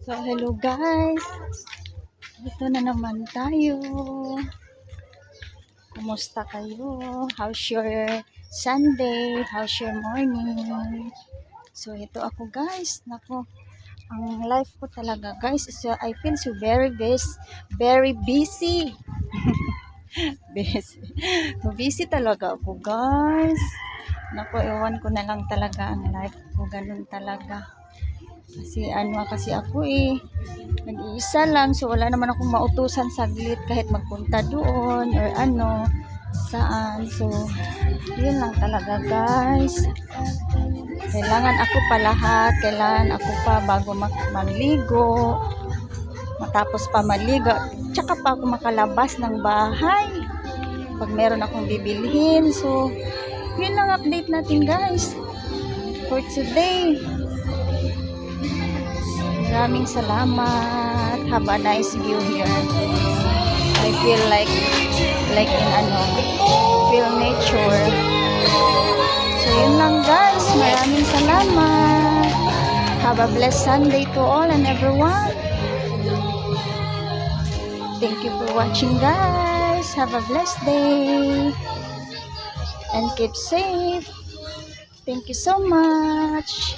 So, hello guys. Dito na naman tayo. Kumusta kayo? How's your Sunday? How's your morning? So, ito ako guys. Nako, ang life ko talaga guys is I feel so very busy. busy. Busy talaga ako guys. Nako, ewan ko na lang talaga ang life ko. Ganun talaga. Kasi ako nag-iisa lang, so wala naman akong mautusan saglit kahit magpunta doon or saan. So yun lang talaga guys, kailangan ako pa lahat, kailangan ako pa bago magligo, matapos pa maligo, tsaka pa ako makalabas ng bahay pag meron akong bibilhin. So yun lang update natin guys for today. Maraming salamat. Have a nice view here. I feel like in feel nature. So yun lang guys. Maraming salamat. Have a blessed Sunday to all and everyone. Thank you for watching guys. Have a blessed day. And keep safe. Thank you so much.